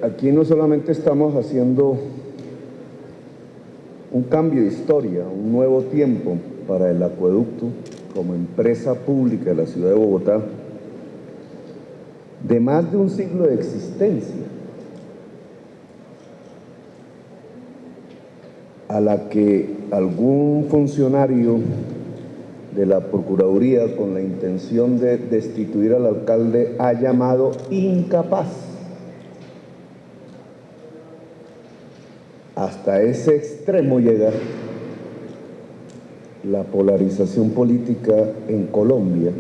aquí no solamente estamos haciendo un cambio de historia, un nuevo tiempo para el acueducto como empresa pública de la ciudad de Bogotá, de más de un siglo de existencia, a la que algún funcionario de la Procuraduría, con la intención de destituir al alcalde, ha llamado incapaz. Hasta ese extremo llega la polarización política en Colombia,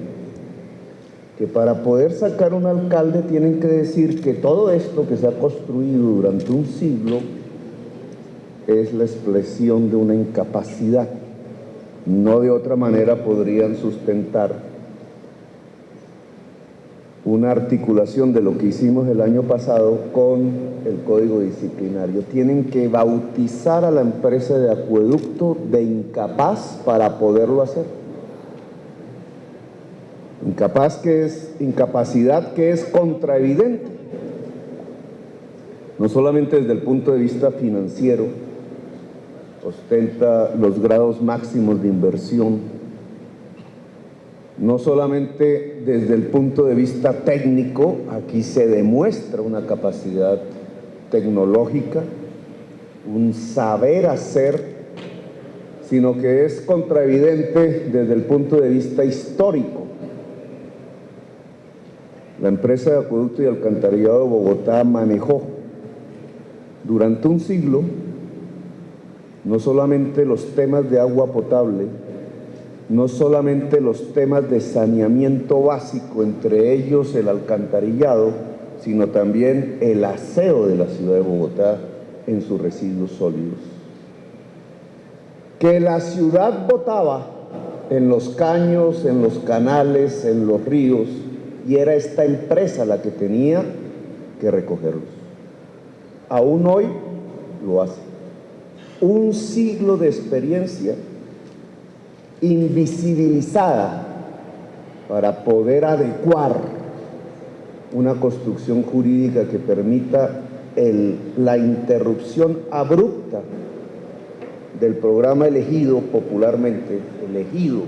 que para poder sacar un alcalde tienen que decir que todo esto que se ha construido durante un siglo es la expresión de una incapacidad. No de otra manera podrían sustentar una articulación de lo que hicimos el año pasado con el Código Disciplinario. Tienen que bautizar a la empresa de acueducto de incapaz para poderlo hacer. Incapacidad que es contraevidente, no solamente desde el punto de vista financiero, ostenta los grados máximos de inversión, no solamente desde el punto de vista técnico, aquí se demuestra una capacidad tecnológica, un saber hacer, sino que es contraevidente desde el punto de vista histórico. La empresa de acueducto y alcantarillado de Bogotá manejó durante un siglo no solamente los temas de agua potable, no solamente los temas de saneamiento básico, entre ellos el alcantarillado, sino también el aseo de la ciudad de Bogotá en sus residuos sólidos. Que la ciudad botaba en los caños, en los canales, en los ríos, y era esta empresa la que tenía que recogerlos. Aún hoy lo hace. Un siglo de experiencia invisibilizada para poder adecuar una construcción jurídica que permita la interrupción abrupta del programa elegido popularmente, elegido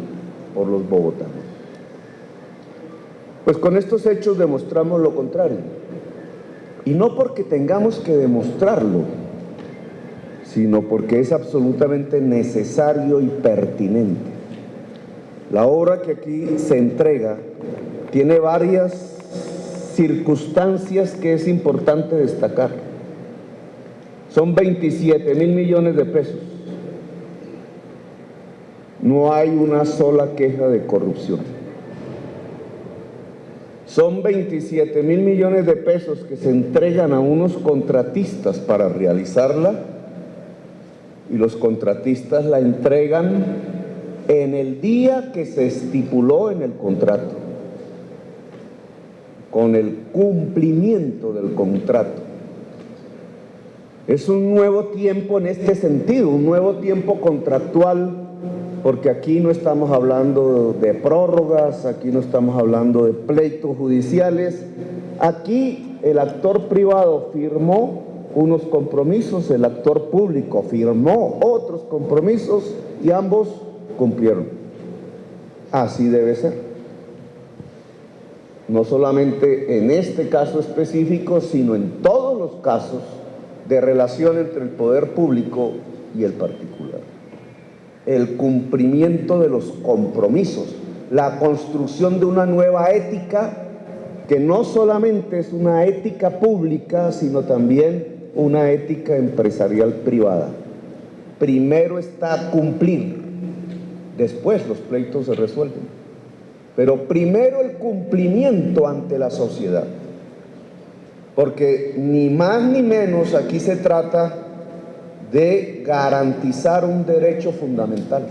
por los bogotanos. Pues con estos hechos demostramos lo contrario, y no porque tengamos que demostrarlo, sino porque es absolutamente necesario y pertinente. La obra que aquí se entrega tiene varias circunstancias que es importante destacar. Son 27.000 millones de pesos. No hay una sola queja de corrupción. Son 27.000 millones de pesos que se entregan a unos contratistas para realizarla, y los contratistas la entregan en el día que se estipuló en el contrato, con el cumplimiento del contrato. Es un nuevo tiempo en este sentido, un nuevo tiempo contractual, porque aquí no estamos hablando de prórrogas, aquí no estamos hablando de pleitos judiciales. Aquí el actor privado firmó unos compromisos, el actor público firmó otros compromisos y ambos cumplieron. Así debe ser. No solamente en este caso específico, sino en todos los casos de relación entre el poder público y el particular. El cumplimiento de los compromisos, la construcción de una nueva ética que no solamente es una ética pública, sino también una ética empresarial privada. Primero está cumplir, después los pleitos se resuelven, pero primero el cumplimiento ante la sociedad, porque ni más ni menos aquí se trata de garantizar un derecho fundamental.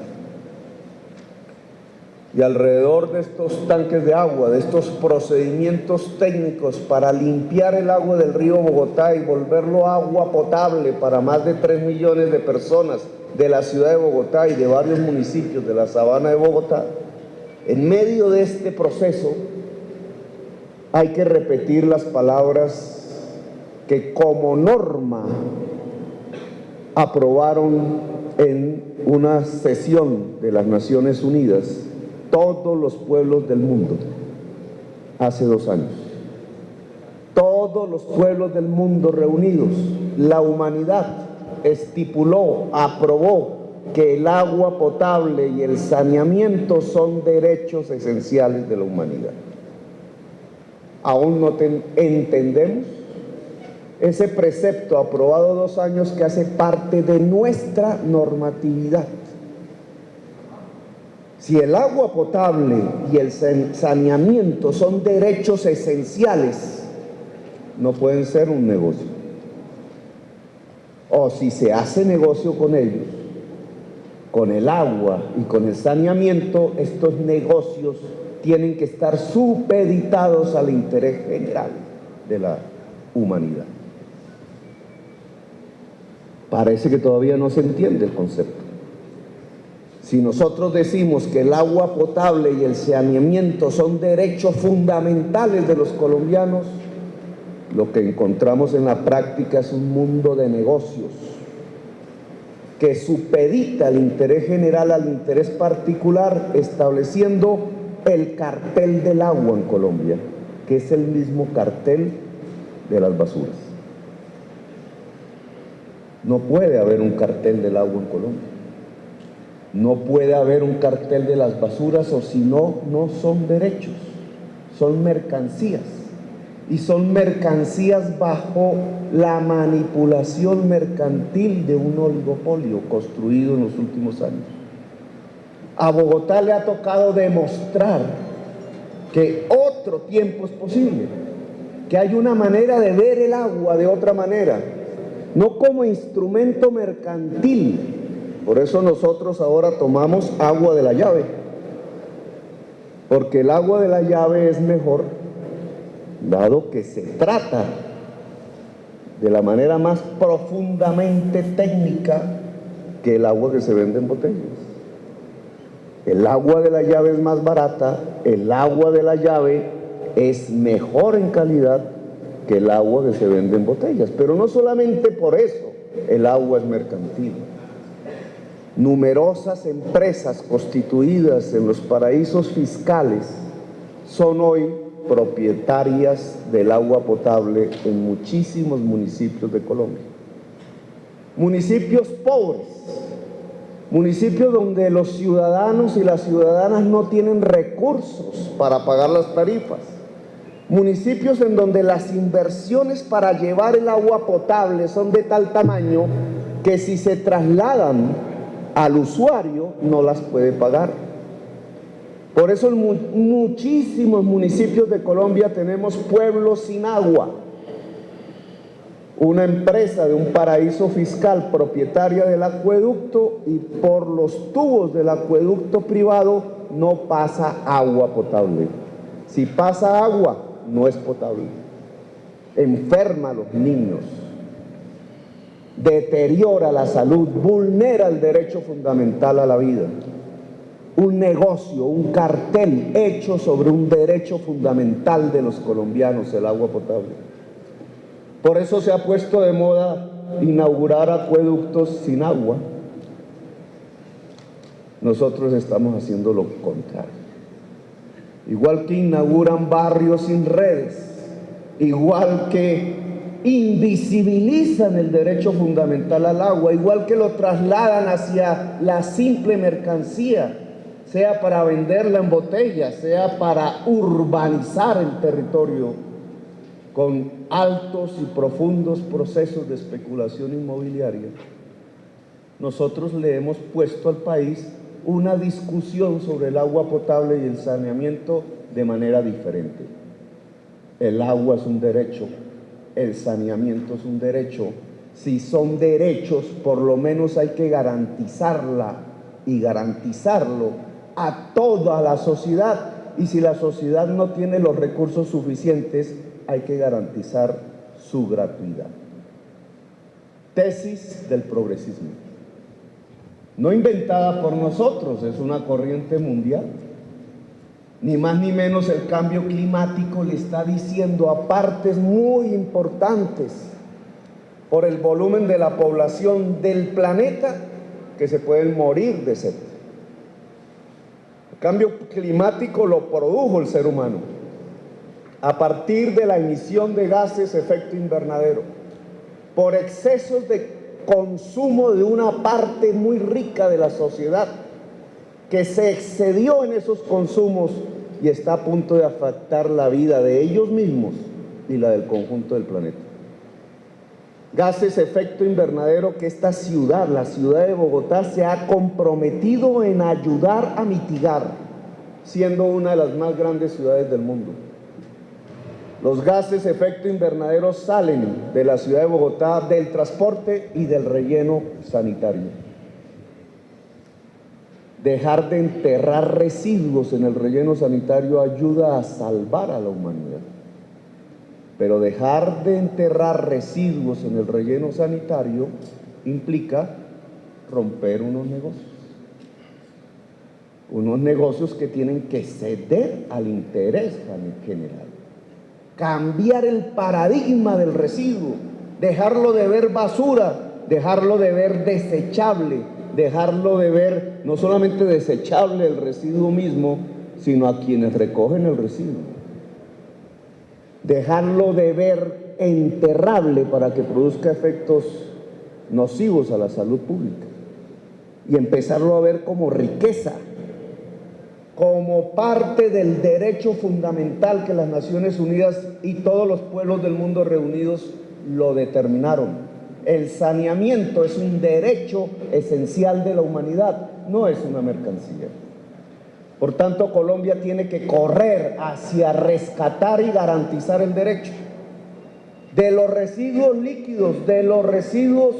Y alrededor de estos tanques de agua, de estos procedimientos técnicos para limpiar el agua del río Bogotá y volverlo agua potable para más de 3 millones de personas de la ciudad de Bogotá y de varios municipios de la sabana de Bogotá, en medio de este proceso hay que repetir las palabras que como norma aprobaron en una sesión de las Naciones Unidas todos los pueblos del mundo hace 2 años. Todos los pueblos del mundo reunidos, la humanidad estipuló, aprobó que el agua potable y el saneamiento son derechos esenciales de la humanidad. ¿Aún no entendemos ese precepto aprobado 2 años que hace parte de nuestra normatividad? Si el agua potable y el saneamiento son derechos esenciales, no pueden ser un negocio. O si se hace negocio con ellos, con el agua y con el saneamiento, estos negocios tienen que estar supeditados al interés general de la humanidad. Parece que todavía no se entiende el concepto. Si nosotros decimos que el agua potable y el saneamiento son derechos fundamentales de los colombianos, lo que encontramos en la práctica es un mundo de negocios que supedita el interés general al interés particular, estableciendo el cartel del agua en Colombia, que es el mismo cartel de las basuras. No puede haber un cartel del agua en Colombia. No puede haber un cartel de las basuras, o si no, no son derechos, son mercancías. Y son mercancías bajo la manipulación mercantil de un oligopolio construido en los últimos años. A Bogotá le ha tocado demostrar que otro tiempo es posible, que hay una manera de ver el agua de otra manera, no como instrumento mercantil. Por eso nosotros ahora tomamos agua de la llave, porque el agua de la llave es mejor, dado que se trata de la manera más profundamente técnica que el agua que se vende en botellas. El agua de la llave es más barata, el agua de la llave es mejor en calidad que el agua que se vende en botellas. Pero no solamente por eso el agua es mercantil. Numerosas empresas constituidas en los paraísos fiscales son hoy propietarias del agua potable en muchísimos municipios de Colombia. Municipios pobres, municipios donde los ciudadanos y las ciudadanas no tienen recursos para pagar las tarifas, municipios en donde las inversiones para llevar el agua potable son de tal tamaño que si se trasladan al usuario no las puede pagar. Por eso en muchísimos municipios de Colombia tenemos pueblos sin agua. Una empresa de un paraíso fiscal propietaria del acueducto, y por los tubos del acueducto privado no pasa agua potable. Si pasa agua, no es potable. Enferma a los niños, deteriora la salud, vulnera el derecho fundamental a la vida. Un negocio, un cartel hecho sobre un derecho fundamental de los colombianos, el agua potable. Por eso se ha puesto de moda inaugurar acueductos sin agua. Nosotros estamos haciendo lo contrario. Igual que inauguran barrios sin redes, igual que invisibilizan el derecho fundamental al agua, igual que lo trasladan hacia la simple mercancía, sea para venderla en botellas, sea para urbanizar el territorio con altos y profundos procesos de especulación inmobiliaria, nosotros le hemos puesto al país una discusión sobre el agua potable y el saneamiento de manera diferente. El agua es un derecho, el saneamiento es un derecho. Si son derechos, por lo menos hay que garantizarla y garantizarlo a toda la sociedad, y si la sociedad no tiene los recursos suficientes, hay que garantizar su gratuidad. Tesis del progresismo, no inventada por nosotros, es una corriente mundial. Ni más ni menos el cambio climático le está diciendo a partes muy importantes por el volumen de la población del planeta que se pueden morir de sed. El cambio climático lo produjo el ser humano a partir de la emisión de gases de efecto invernadero, por excesos de consumo de una parte muy rica de la sociedad que se excedió en esos consumos y está a punto de afectar la vida de ellos mismos y la del conjunto del planeta. Gases de efecto invernadero que esta ciudad, la ciudad de Bogotá, se ha comprometido en ayudar a mitigar, siendo una de las más grandes ciudades del mundo. Los gases de efecto invernadero salen de la ciudad de Bogotá, del transporte y del relleno sanitario. Dejar de enterrar residuos en el relleno sanitario ayuda a salvar a la humanidad. Pero dejar de enterrar residuos en el relleno sanitario implica romper unos negocios que tienen que ceder al interés general. Cambiar el paradigma del residuo, dejarlo de ver basura, dejarlo de ver desechable, dejarlo de ver no solamente desechable el residuo mismo, sino a quienes recogen el residuo. Dejarlo de ver enterrable para que produzca efectos nocivos a la salud pública y empezarlo a ver como riqueza, como parte del derecho fundamental que las Naciones Unidas y todos los pueblos del mundo reunidos lo determinaron. El saneamiento es un derecho esencial de la humanidad, no es una mercancía. Por tanto, Colombia tiene que correr hacia rescatar y garantizar el derecho de los residuos líquidos, de los residuos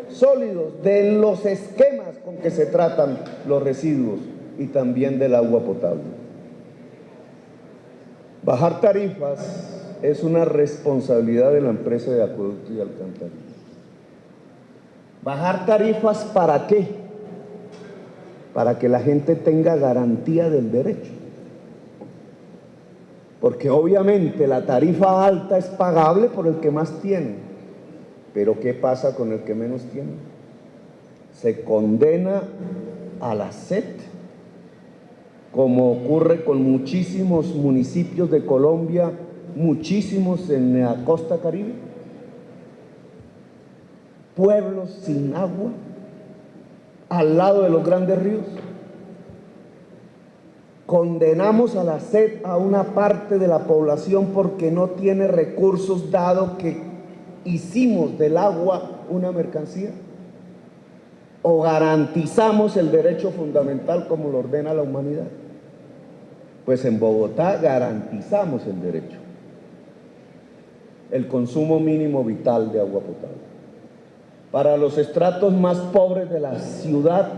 sólidos, de los esquemas con que se tratan los residuos y también del agua potable. Bajar tarifas es una responsabilidad de la empresa de acueducto y alcantarillado. ¿Bajar tarifas para qué? Para que la gente tenga garantía del derecho. Porque obviamente la tarifa alta es pagable por el que más tiene. Pero ¿qué pasa con el que menos tiene? Se condena a la sed, como ocurre con muchísimos municipios de Colombia, muchísimos en la costa caribe. Pueblos sin agua, al lado de los grandes ríos. Condenamos a la sed a una parte de la población porque no tiene recursos, dado que hicimos del agua una mercancía. ¿O garantizamos el derecho fundamental como lo ordena la humanidad? Pues en Bogotá garantizamos el derecho, el consumo mínimo vital de agua potable. Para los estratos más pobres de la ciudad,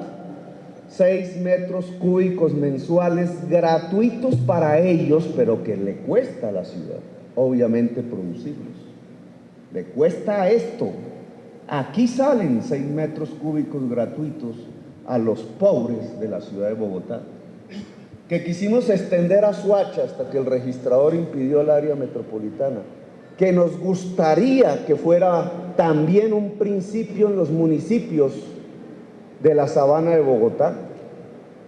6 metros cúbicos mensuales gratuitos para ellos, pero que le cuesta a la ciudad, obviamente, producirlos. Le cuesta esto. Aquí salen 6 metros cúbicos gratuitos a los pobres de la ciudad de Bogotá, que quisimos extender a Soacha hasta que el registrador impidió el área metropolitana, que nos gustaría que fuera también un principio en los municipios de la sabana de Bogotá,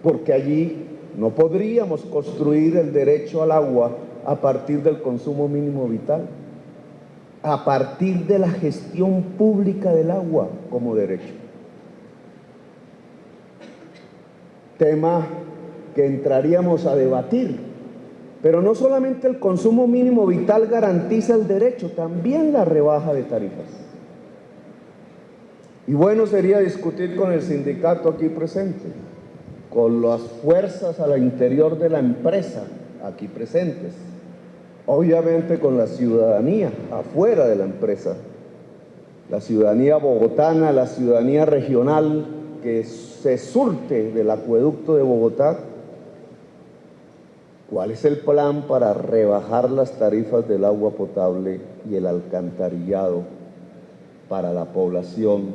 porque allí no podríamos construir el derecho al agua a partir del consumo mínimo vital, a partir de la gestión pública del agua como derecho. Tema que entraríamos a debatir. Pero no solamente el consumo mínimo vital garantiza el derecho, también la rebaja de tarifas. Y bueno sería discutir con el sindicato aquí presente, con las fuerzas al interior de la empresa aquí presentes, obviamente con la ciudadanía afuera de la empresa, la ciudadanía bogotana, la ciudadanía regional que se surte del acueducto de Bogotá. ¿Cuál es el plan para rebajar las tarifas del agua potable y el alcantarillado para la población,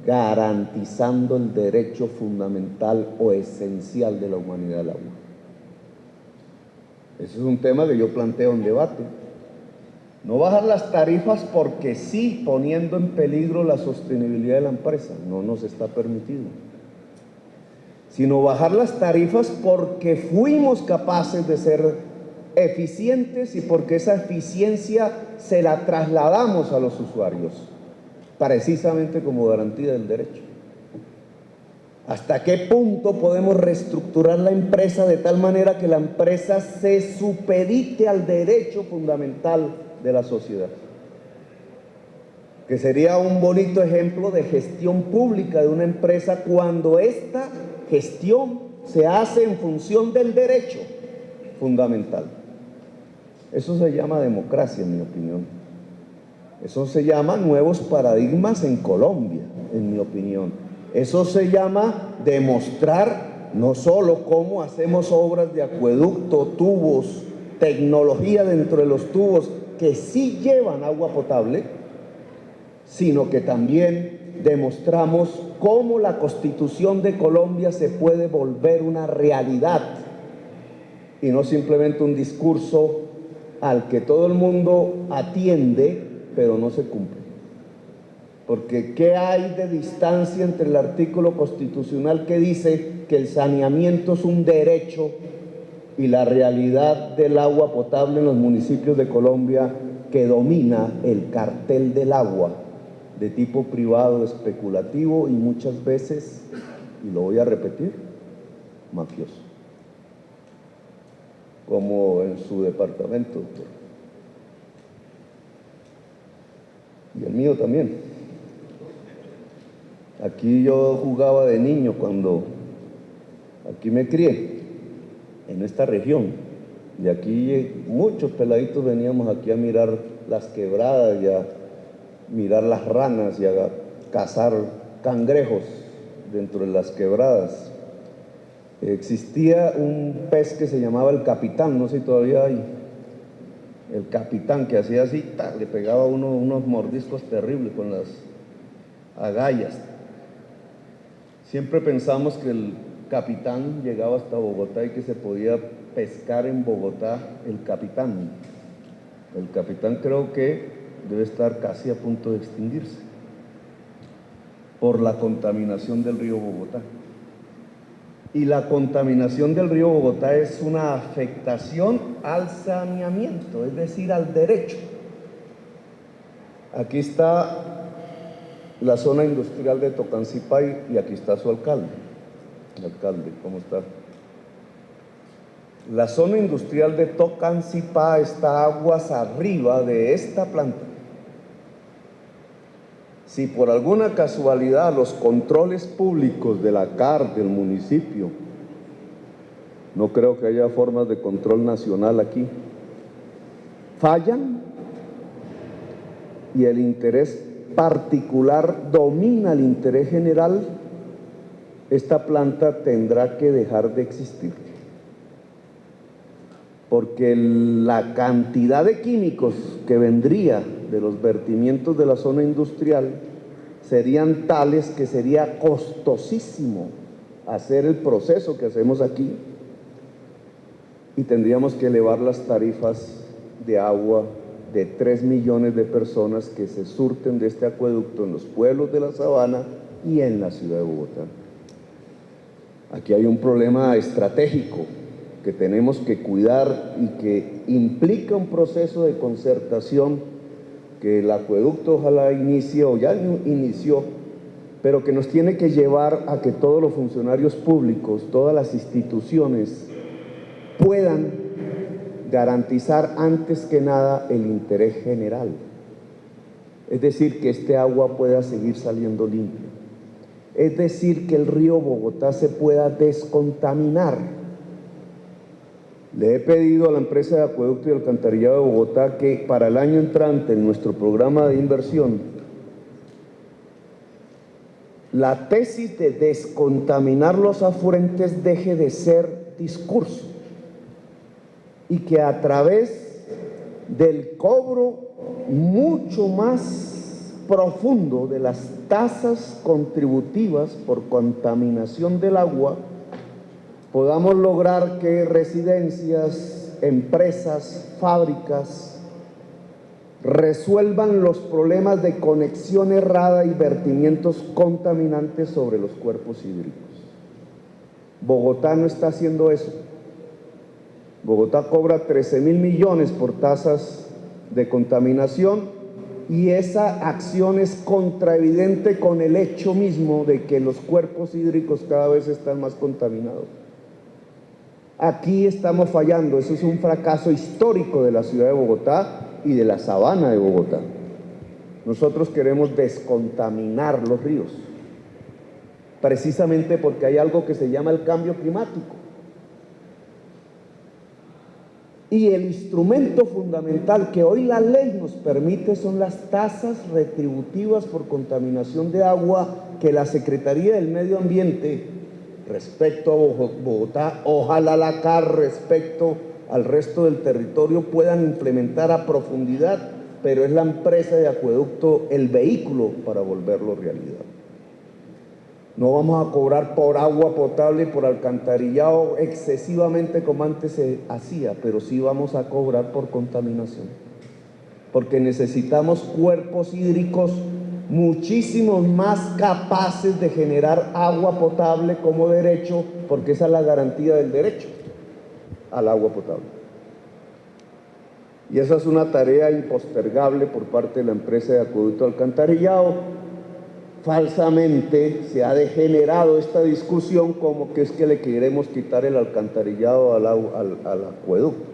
garantizando el derecho fundamental o esencial de la humanidad al agua? Ese es un tema que yo planteo en debate. No bajar las tarifas porque sí, poniendo en peligro la sostenibilidad de la empresa, no nos está permitido. Sino bajar las tarifas porque fuimos capaces de ser eficientes y porque esa eficiencia se la trasladamos a los usuarios, precisamente como garantía del derecho. ¿Hasta qué punto podemos reestructurar la empresa de tal manera que la empresa se supedite al derecho fundamental de la sociedad? Que sería un bonito ejemplo de gestión pública de una empresa cuando esta gestión se hace en función del derecho fundamental. Eso se llama democracia, en mi opinión. Eso se llama nuevos paradigmas en Colombia, en mi opinión. Eso se llama demostrar no solo cómo hacemos obras de acueducto, tubos, tecnología dentro de los tubos que sí llevan agua potable, sino que también demostramos cómo la Constitución de Colombia se puede volver una realidad y no simplemente un discurso al que todo el mundo atiende, pero no se cumple. Porque ¿qué hay de distancia entre el artículo constitucional que dice que el saneamiento es un derecho y la realidad del agua potable en los municipios de Colombia, que domina el cartel del agua de tipo privado, especulativo y muchas veces, y lo voy a repetir, mafioso? Como en su departamento, doctor. Y el mío también. Aquí yo jugaba de niño cuando aquí me crié, en esta región. Y aquí muchos peladitos veníamos aquí a mirar las quebradas y a mirar las ranas y a cazar cangrejos dentro de las quebradas. Existía un pez que se llamaba el capitán, no sé si todavía hay. El capitán, que hacía así, le pegaba a uno unos mordiscos terribles con las agallas. Siempre pensamos que el capitán llegaba hasta Bogotá y que se podía pescar en Bogotá el capitán. El capitán creo que debe estar casi a punto de extinguirse por la contaminación del río Bogotá. Y la contaminación del río Bogotá es una afectación al saneamiento, es decir, al derecho. Aquí está la zona industrial de Tocancipá y aquí está su alcalde. El alcalde, ¿cómo está? La zona industrial de Tocancipá está aguas arriba de esta planta. Si por alguna casualidad los controles públicos de la CAR, del municipio, no creo que haya formas de control nacional aquí, fallan y el interés particular domina el interés general, esta planta tendrá que dejar de existir. Porque la cantidad de químicos que vendría de los vertimientos de la zona industrial serían tales que sería costosísimo hacer el proceso que hacemos aquí y tendríamos que elevar las tarifas de agua de 3 millones de personas que se surten de este acueducto en los pueblos de la Sabana y en la ciudad de Bogotá. Aquí hay un problema estratégico que tenemos que cuidar y que implica un proceso de concertación que el acueducto ojalá inicie o ya inició, pero que nos tiene que llevar a que todos los funcionarios públicos, todas las instituciones puedan garantizar antes que nada el interés general. Es decir, que este agua pueda seguir saliendo limpia. Es decir, que el río Bogotá se pueda descontaminar. Le he pedido a la empresa de acueducto y alcantarillado de Bogotá que para el año entrante en nuestro programa de inversión, la tesis de descontaminar los afluentes deje de ser discurso y que a través del cobro mucho más profundo de las tasas contributivas por contaminación del agua, podamos lograr que residencias, empresas, fábricas resuelvan los problemas de conexión errada y vertimientos contaminantes sobre los cuerpos hídricos. Bogotá no está haciendo eso. Bogotá cobra 13.000 millones por tasas de contaminación y esa acción es contraevidente con el hecho mismo de que los cuerpos hídricos cada vez están más contaminados. Aquí estamos fallando, eso es un fracaso histórico de la ciudad de Bogotá y de la sabana de Bogotá. Nosotros queremos descontaminar los ríos, precisamente porque hay algo que se llama el cambio climático. Y el instrumento fundamental que hoy la ley nos permite son las tasas retributivas por contaminación de agua que la Secretaría del Medio Ambiente, respecto a Bogotá, ojalá la CAR respecto al resto del territorio, puedan implementar a profundidad, pero es la empresa de acueducto el vehículo para volverlo realidad. No vamos a cobrar por agua potable y por alcantarillado excesivamente como antes se hacía, pero sí vamos a cobrar por contaminación, porque necesitamos cuerpos hídricos muchísimos más capaces de generar agua potable como derecho, porque esa es la garantía del derecho al agua potable. Y esa es una tarea impostergable por parte de la empresa de acueducto alcantarillado. Falsamente se ha degenerado esta discusión como que es que le queremos quitar el alcantarillado al acueducto,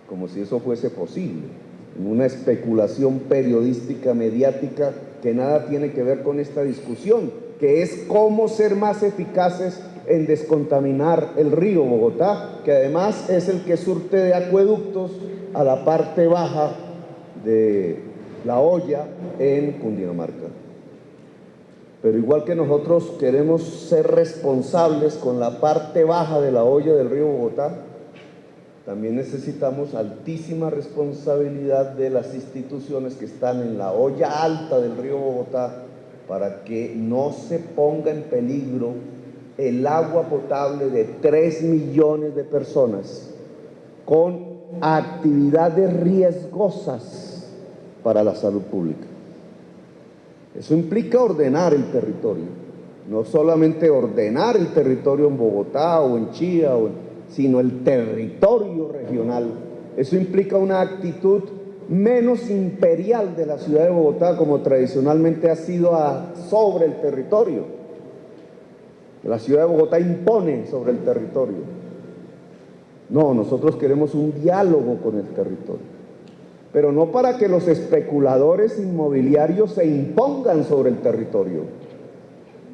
como si eso fuese posible, en una especulación periodística, mediática, que nada tiene que ver con esta discusión, que es cómo ser más eficaces en descontaminar el río Bogotá, que además es el que surte de acueductos a la parte baja de La Hoya en Cundinamarca. Pero igual que nosotros queremos ser responsables con la parte baja de la Hoya del río Bogotá, también necesitamos altísima responsabilidad de las instituciones que están en la Hoya alta del río Bogotá para que no se ponga en peligro el agua potable de 3 millones de personas con actividades riesgosas para la salud pública. Eso implica ordenar el territorio, no solamente ordenar el territorio en Bogotá o en Chía, sino el territorio regional. Eso implica una actitud menos imperial de la ciudad de Bogotá, como tradicionalmente ha sido sobre el territorio. La ciudad de Bogotá impone sobre el territorio. No, nosotros queremos un diálogo con el territorio, pero no para que los especuladores inmobiliarios se impongan sobre el territorio,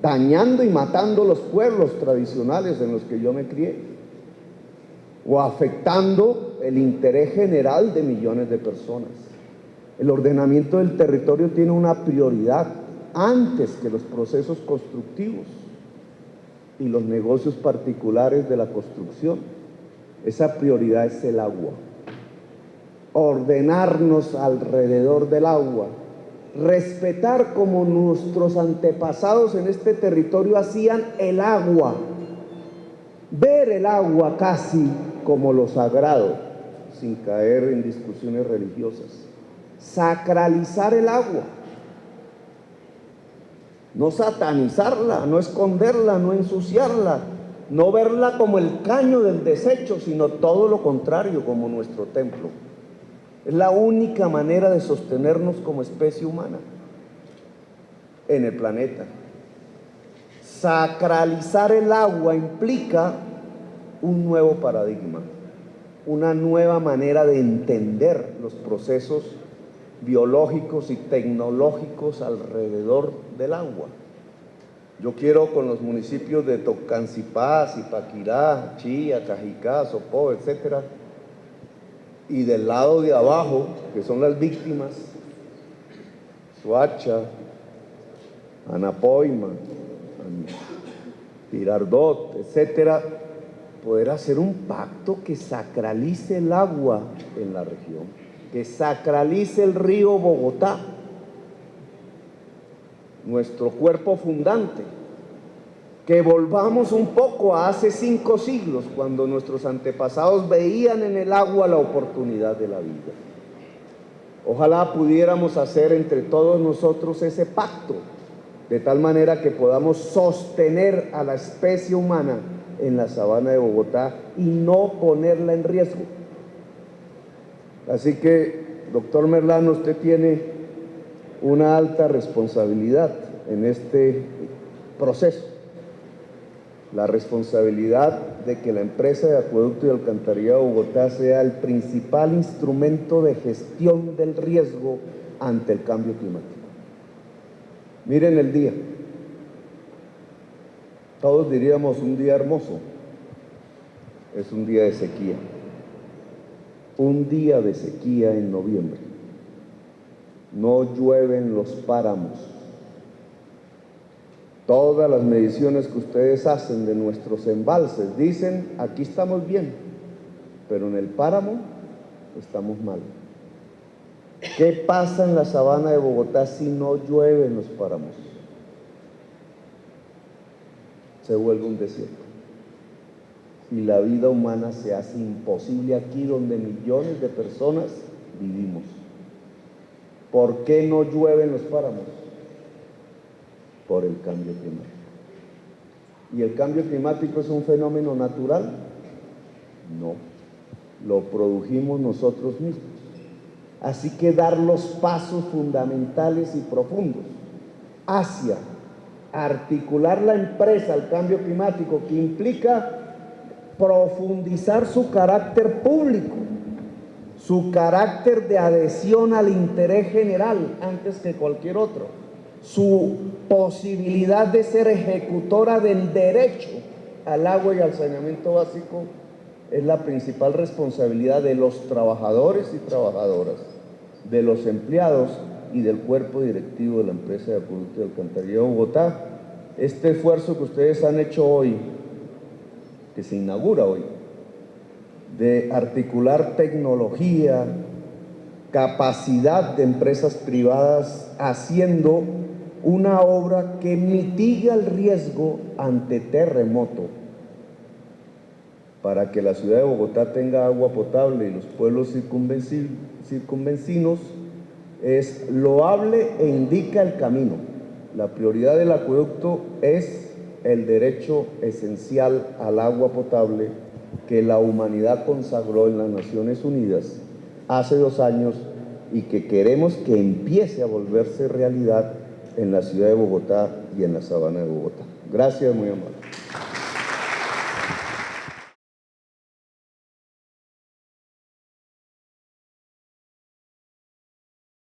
dañando y matando los pueblos tradicionales en los que yo me crié, o afectando el interés general de millones de personas. El ordenamiento del territorio tiene una prioridad antes que los procesos constructivos y los negocios particulares de la construcción. Esa prioridad es el agua. Ordenarnos alrededor del agua, respetar como nuestros antepasados en este territorio hacían el agua, ver el agua casi como lo sagrado, sin caer en discusiones religiosas, sacralizar el agua, no satanizarla, no esconderla, no ensuciarla, no verla como el caño del desecho, sino todo lo contrario, como nuestro templo. Es la única manera de sostenernos como especie humana en el planeta. Sacralizar el agua implica un nuevo paradigma, una nueva manera de entender los procesos biológicos y tecnológicos alrededor del agua. Yo quiero con los municipios de Tocancipá, Zipaquirá, Chía, Cajicá, Sopó, etcétera, y del lado de abajo, que son las víctimas, Soacha, Anapoima, Girardot, etcétera, poder hacer un pacto que sacralice el agua en la región, que sacralice el río Bogotá, nuestro cuerpo fundante, que volvamos un poco a hace 5 siglos, cuando nuestros antepasados veían en el agua la oportunidad de la vida. Ojalá pudiéramos hacer entre todos nosotros ese pacto, de tal manera que podamos sostener a la especie humana en la sabana de Bogotá y no ponerla en riesgo. Así que, doctor Merlano, usted tiene una alta responsabilidad en este proceso. La responsabilidad de que la empresa de acueducto y alcantarillado de Bogotá sea el principal instrumento de gestión del riesgo ante el cambio climático. Miren el día. Todos diríamos un día hermoso. Es un día de sequía. Un día de sequía en noviembre. No llueven los páramos. Todas las mediciones que ustedes hacen de nuestros embalses dicen, aquí estamos bien, pero en el páramo estamos mal. ¿Qué pasa en la sabana de Bogotá si no llueve en los páramos? Se vuelve un desierto. Y la vida humana se hace imposible aquí donde millones de personas vivimos. ¿Por qué no llueve en los páramos? Por el cambio climático. ¿Y el cambio climático es un fenómeno natural? No, lo produjimos nosotros mismos. Así que dar los pasos fundamentales y profundos hacia articular la empresa al cambio climático, que implica profundizar su carácter público, su carácter de adhesión al interés general antes que cualquier otro, su posibilidad de ser ejecutora del derecho al agua y al saneamiento básico, es la principal responsabilidad de los trabajadores y trabajadoras, de los empleados y del cuerpo directivo de la empresa de acueducto y alcantarillado de Bogotá. Este esfuerzo que ustedes han hecho hoy, que se inaugura hoy, de articular tecnología, capacidad de empresas privadas, haciendo una obra que mitiga el riesgo ante terremoto, para que la ciudad de Bogotá tenga agua potable y los pueblos circunvecinos, es loable e indica el camino. La prioridad del acueducto es el derecho esencial al agua potable que la humanidad consagró en las Naciones Unidas hace 2 años y que queremos que empiece a volverse realidad en la ciudad de Bogotá y en la sabana de Bogotá. Gracias, muy amable.